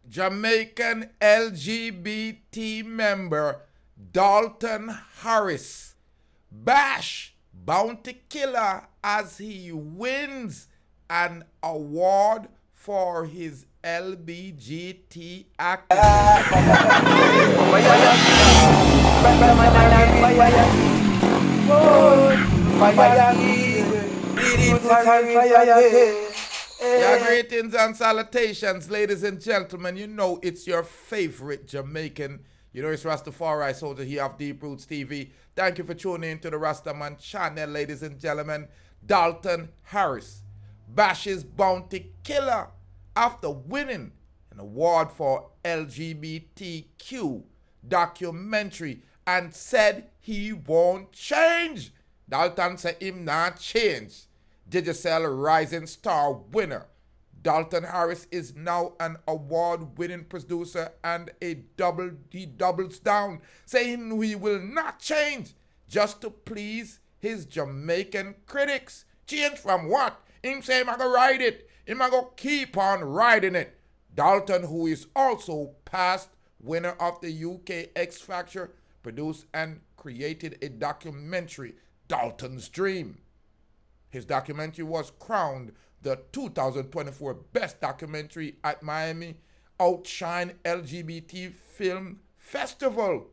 Jamaican LGBT member Dalton Harris bash bounty killer as he wins an award for his LBGT activism. Yeah, greetings and salutations, ladies and gentlemen. You know it's your favorite Jamaican. You know it's Rastafari soldier here of Deep Roots TV. Thank you for tuning in to the Rastaman channel, ladies and gentlemen. Dalton Harris bashes bounty killer after winning an award for LGBTQ Documentary and said he won't change. Dalton said him not change. Digicel Rising Star winner Dalton Harris is now an award-winning producer and he doubles down, saying he will not change just to please his Jamaican critics. Change from what? Him say him a go ride it. Him a go keep on riding it. Dalton, who is also past winner of the UK X Factor, produced and created a documentary, Dalton's Dream. His documentary was crowned the 2024 Best Documentary at Miami Outshine LGBT Film Festival.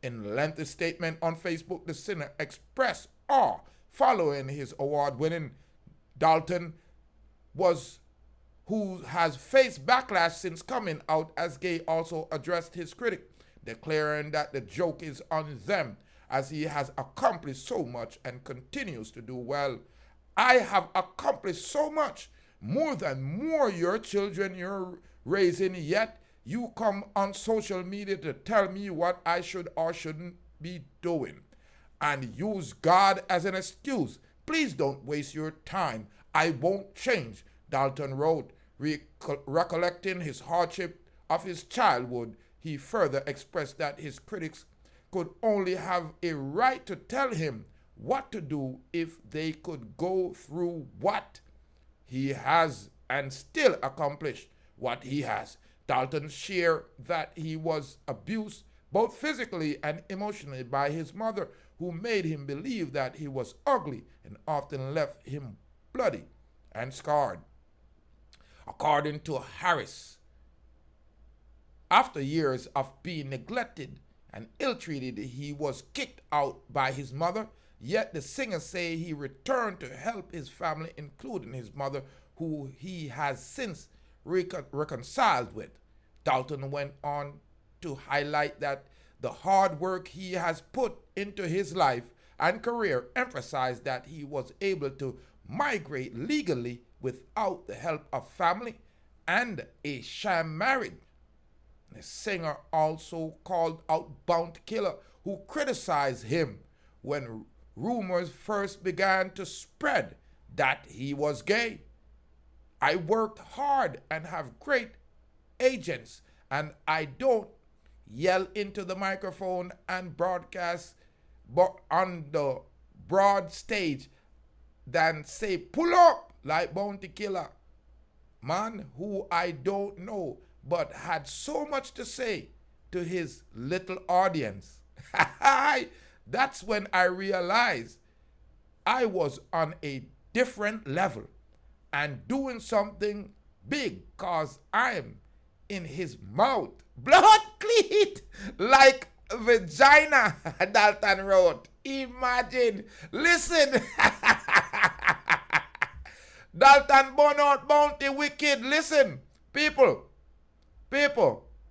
In a lengthy statement on Facebook, the singer expressed awe following his award-winning. Dalton who has faced backlash since coming out as gay, also addressed his critic, declaring that the joke is on them as he has accomplished so much and continues to do well. I have accomplished so much, more your children you're raising, yet you come on social media to tell me what I should or shouldn't be doing and use God as an excuse. Please don't waste your time. I won't change, Dalton wrote. Recollecting his hardship of his childhood, he further expressed that his critics could only have a right to tell him what to do if they could go through what he has and still accomplish what he has. Dalton shared that he was abused both physically and emotionally by his mother, who made him believe that he was ugly and often left him bloody and scarred. According to Harris, after years of being neglected and ill-treated, he was kicked out by his mother. Yet the singer say he returned to help his family, including his mother, who he has since reconciled with. Dalton went on to highlight that the hard work he has put into his life and career, emphasized that he was able to migrate legally without the help of family and a sham marriage. The singer also called out Bounty Killer, who criticized him when rumors first began to spread that he was gay. I worked hard and have great agents, and I don't yell into the microphone and broadcast on the broad stage than say pull up like Bounty Killer. Man who I don't know but had so much to say to his little audience. That's when I realized I was on a different level and doing something big, cause I'm in his mouth. Blood cleat like vagina, Dalton wrote. Imagine. Listen. Dalton burn out bounty wicked. Listen. People.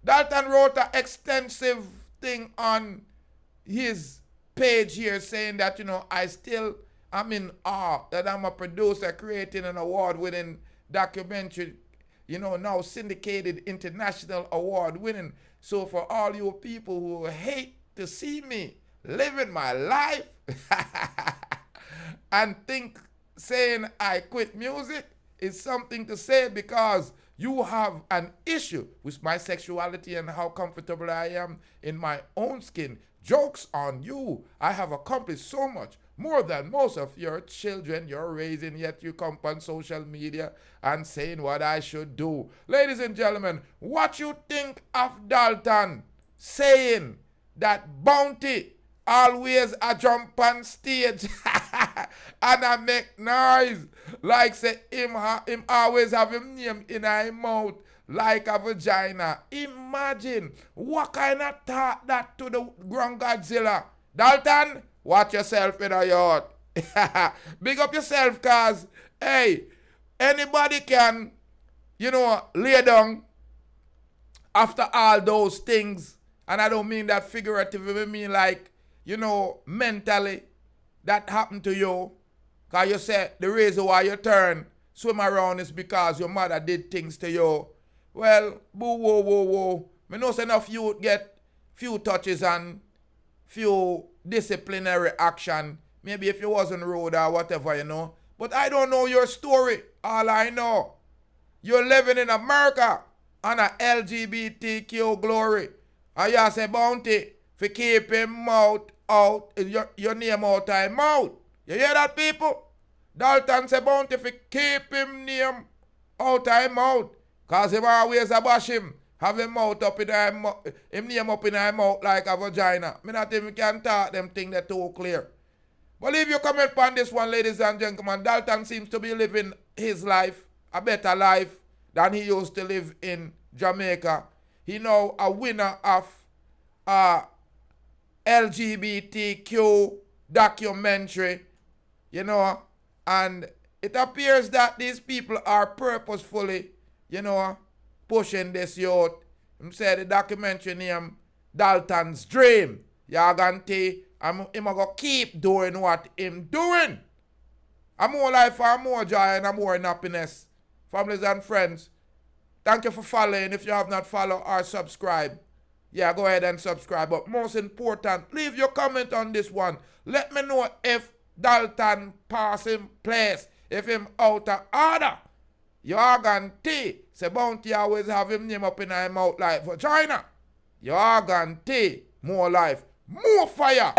Dalton wrote an extensive thing on his page here saying that, I'm in awe that I'm a producer creating an award-winning documentary, now syndicated international award-winning. So for all you people who hate to see me living my life and think saying I quit music is something to say because you have an issue with my sexuality and how comfortable I am in my own skin. Joke's on you. I have accomplished so much, more than most of your children you're raising, yet you come on social media and saying what I should do. Ladies and gentlemen, what you think of Dalton saying that Bounty always a jump on stage and I make noise like say him always have him name in his mouth like a vagina. Imagine what kind of thought that to the Grand Godzilla. Dalton, watch yourself in a yard. Big up yourself, cause hey, anybody can, lay down after all those things. And I don't mean that figuratively, I mean like, mentally, that happened to you. Because you said the reason why you turn, swim around is because your mother did things to you. Well, whoa. I know enough youth get few touches and few disciplinary action. Maybe if you wasn't rude or whatever, But I don't know your story. All I know, you're living in America on a LGBTQ glory. And you say Bounty for keep him mouth out, your name out of mouth. You hear that, people? Dalton say Bounty for keep him name out of mouth. Cause him always a bash him. Have him mouth up in him name up in his mouth like a vagina. Me not even can talk them things that too clear. But leave your comment on this one, ladies and gentlemen. Dalton seems to be living his life, a better life than he used to live in Jamaica. He now a winner of LGBTQ documentary, and it appears that these people are purposefully, pushing this youth. Him say the documentary name Dalton's Dream. Y'all gonna see him gonna keep doing what him doing. A more life, a more joy, and a more happiness. Families and friends, thank you for following. If you have not followed or subscribed, go ahead and subscribe. But most important, leave your comment on this one. Let me know if Dalton passing place, if him out of order. You are gonna see, say Bounty always have him name up in his mouth like vagina. You are gonna see more life, more fire.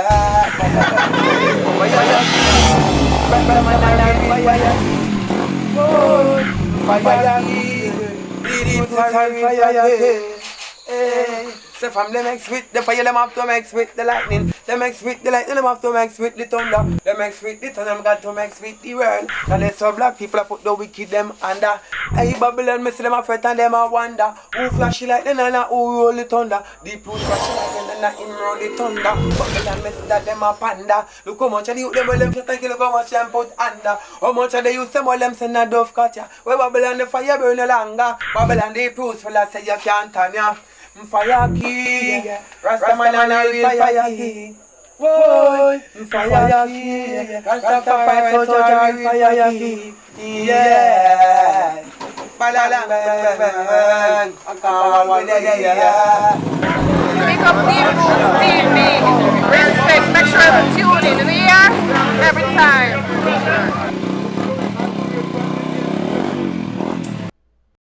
So from them mix with the fire, them have to mix with the lightning. Them mix with the lightning, them have to mix with the thunder. Them mix with the thunder, them got to mix with the world. And they so black people, I put the wicked them under. Hey Babylon, me see them a fret and them a wonder. Who flashy like them and who roll the thunder. Deep root flashy like them and him roll the thunder. Babylon, me see that them a panda. Look how much of the youth them well them fret and look how much them put under. How much of the youth them well them send a dove cut ya. Where Babylon the fire burn no longer. Babylon the proofs full of say you can't turn ya. Fire king, Rastaman and a real fire king. Whoa, fire king, Rastafari soldier, real fire king. Yeah, Balalang, I can't wait to Pick up the TV. Respect, make sure